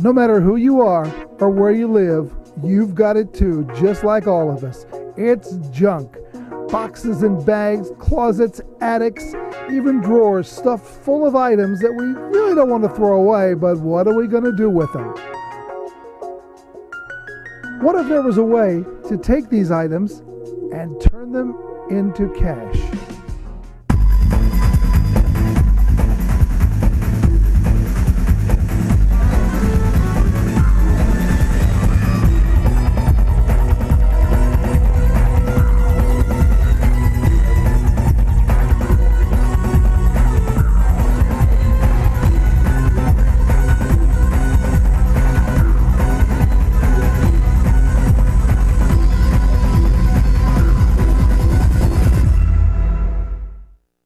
No matter who you are or where you live, you've got it too, just like all of us. It's junk. Boxes and bags, closets, attics, even drawers stuffed full of items that we really don't want to throw away, but what are we going to do with them? What if there was a way to take these items and turn them into cash?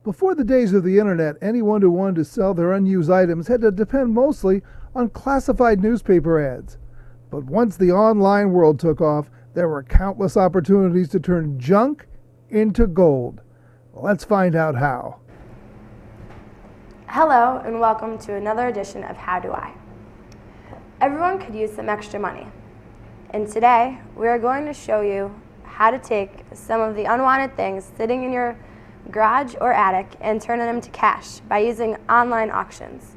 Before the days of the internet, anyone who wanted to sell their unused items had to depend mostly on classified newspaper ads. But once the online world took off, there were countless opportunities to turn junk into gold. Let's find out how. Hello and welcome to another edition of How Do I? Everyone could use some extra money. And today we are going to show you how to take some of the unwanted things sitting in your garage or attic and turn them into cash by using online auctions.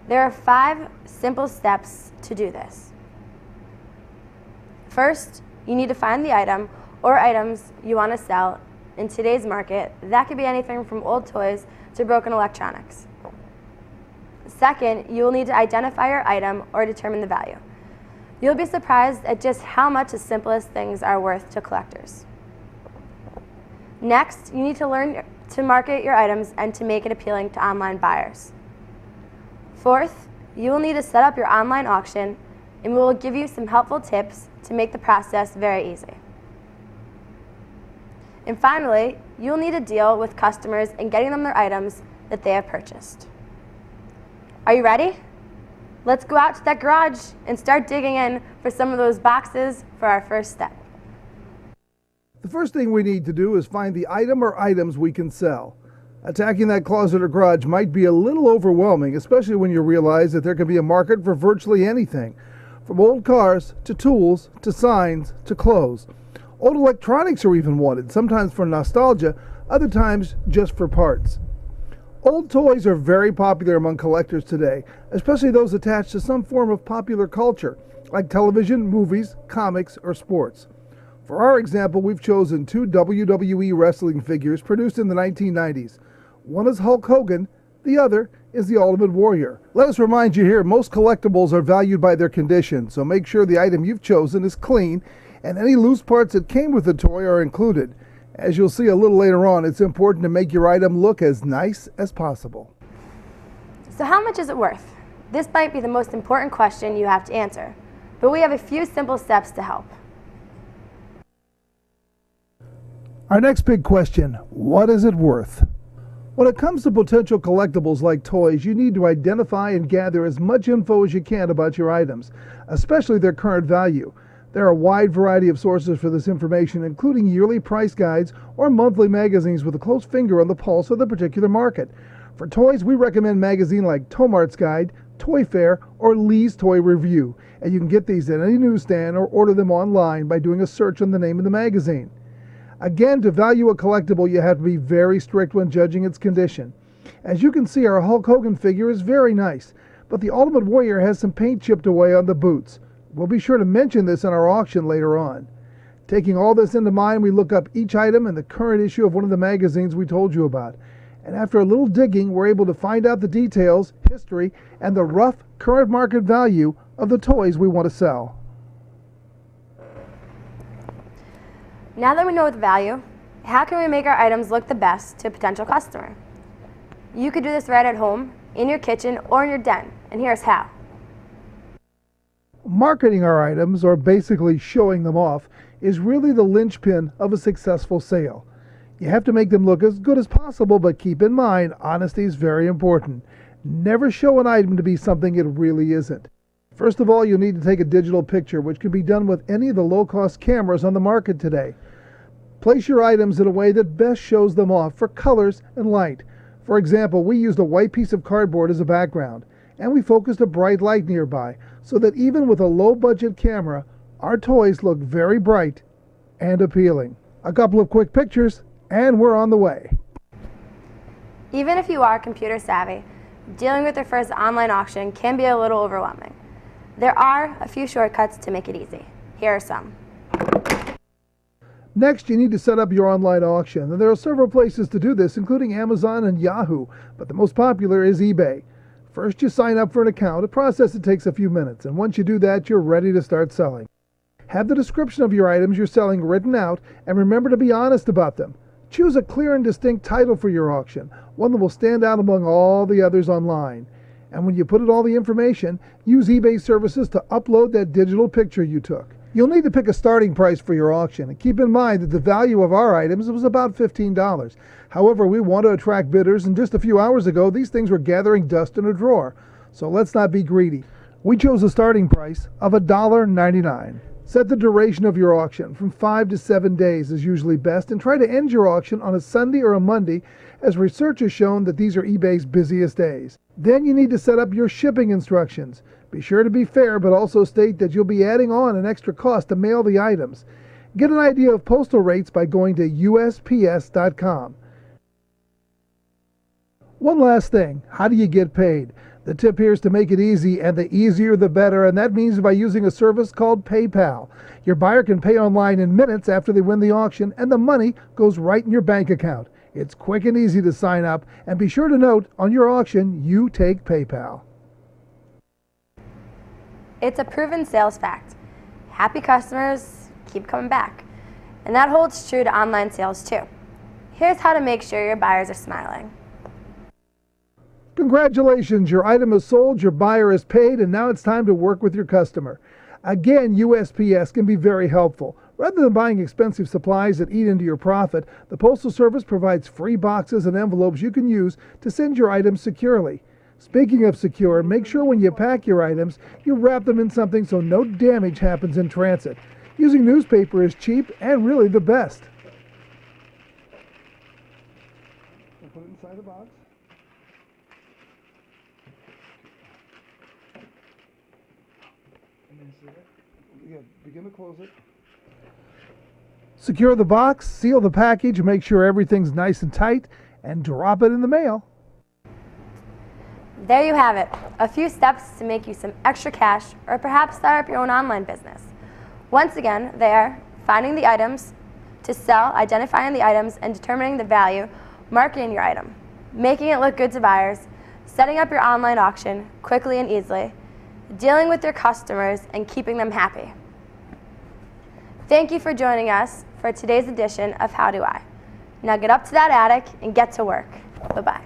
There are 5 simple steps to do this. First, you need to find the item or items you want to sell in today's market. That could be anything from old toys to broken electronics. Second, you will need to identify your item or determine the value. You'll be surprised at just how much the simplest things are worth to collectors. Next, you need to learn to market your items and to make it appealing to online buyers. Fourth, you will need to set up your online auction, and we will give you some helpful tips to make the process very easy. And finally, you will need to deal with customers and getting them their items that they have purchased. Are you ready? Let's go out to that garage and start digging in for some of those boxes for our first step. The first thing we need to do is find the item or items we can sell. Attacking that closet or garage might be a little overwhelming, especially when you realize that there can be a market for virtually anything, from old cars to tools to signs to clothes. Old electronics are even wanted, sometimes for nostalgia, other times just for parts. Old toys are very popular among collectors today, especially those attached to some form of popular culture, like television, movies, comics, or sports. For our example, we've chosen 2 WWE wrestling figures produced in the 1990s. One is Hulk Hogan, the other is the Ultimate Warrior. Let us remind you here, most collectibles are valued by their condition, so make sure the item you've chosen is clean and any loose parts that came with the toy are included. As you'll see a little later on, it's important to make your item look as nice as possible. So how much is it worth? This might be the most important question you have to answer, but we have a few simple steps to help. Our next big question, what is it worth? When it comes to potential collectibles like toys, you need to identify and gather as much info as you can about your items, especially their current value. There are a wide variety of sources for this information, including yearly price guides or monthly magazines with a close finger on the pulse of the particular market. For toys, we recommend magazines like Tomart's Guide, Toy Fair, or Lee's Toy Review, and you can get these at any newsstand or order them online by doing a search on the name of the magazine. Again, to value a collectible, you have to be very strict when judging its condition. As you can see, our Hulk Hogan figure is very nice, but the Ultimate Warrior has some paint chipped away on the boots. We'll be sure to mention this in our auction later on. Taking all this into mind, we look up each item in the current issue of one of the magazines we told you about. And after a little digging, we're able to find out the details, history, and the rough current market value of the toys we want to sell. Now that we know the value, how can we make our items look the best to a potential customer? You could do this right at home, in your kitchen, or in your den, and here's how. Marketing our items, or basically showing them off, is really the linchpin of a successful sale. You have to make them look as good as possible, but keep in mind, honesty is very important. Never show an item to be something it really isn't. First of all, you'll need to take a digital picture, which can be done with any of the low-cost cameras on the market today. Place your items in a way that best shows them off for colors and light. For example, we used a white piece of cardboard as a background, and we focused a bright light nearby so that even with a low-budget camera, our toys look very bright and appealing. A couple of quick pictures, and we're on the way. Even if you are computer savvy, dealing with your first online auction can be a little overwhelming. There are a few shortcuts to make it easy. Here are some. Next, you need to set up your online auction, and there are several places to do this, including Amazon and Yahoo, but the most popular is eBay. First, you sign up for an account, a process that takes a few minutes, and once you do that, you're ready to start selling. Have the description of your items you're selling written out, and remember to be honest about them. Choose a clear and distinct title for your auction, one that will stand out among all the others online. And when you put in all the information, use eBay services to upload that digital picture you took. You'll need to pick a starting price for your auction, and keep in mind that the value of our items was about $15. However, we want to attract bidders, and just a few hours ago, these things were gathering dust in a drawer. So let's not be greedy. We chose a starting price of $1.99. Set the duration of your auction. From 5 to 7 days is usually best, and try to end your auction on a Sunday or a Monday, as research has shown that these are eBay's busiest days. Then you need to set up your shipping instructions. Be sure to be fair, but also state that you'll be adding on an extra cost to mail the items. Get an idea of postal rates by going to USPS.com. One last thing, how do you get paid? The tip here is to make it easy, and the easier the better, and that means by using a service called PayPal. Your buyer can pay online in minutes after they win the auction, and the money goes right in your bank account. It's quick and easy to sign up, and be sure to note on your auction, you take PayPal. It's a proven sales fact. Happy customers keep coming back. And that holds true to online sales too. Here's how to make sure your buyers are smiling. Congratulations, your item is sold, your buyer is paid, and now it's time to work with your customer. Again, USPS can be very helpful. Rather than buying expensive supplies that eat into your profit, the Postal Service provides free boxes and envelopes you can use to send your items securely. Speaking of secure, make sure when you pack your items, you wrap them in something so no damage happens in transit. Using newspaper is cheap and really the best. Put it inside the box. Begin to close it. Secure the box, seal the package, make sure everything's nice and tight, and drop it in the mail. There you have it, a few steps to make you some extra cash or perhaps start up your own online business. Once again, they are finding the items to sell, identifying the items and determining the value, marketing your item, making it look good to buyers, setting up your online auction quickly and easily, dealing with your customers and keeping them happy. Thank you for joining us for today's edition of How Do I? Now get up to that attic and get to work. Bye-bye.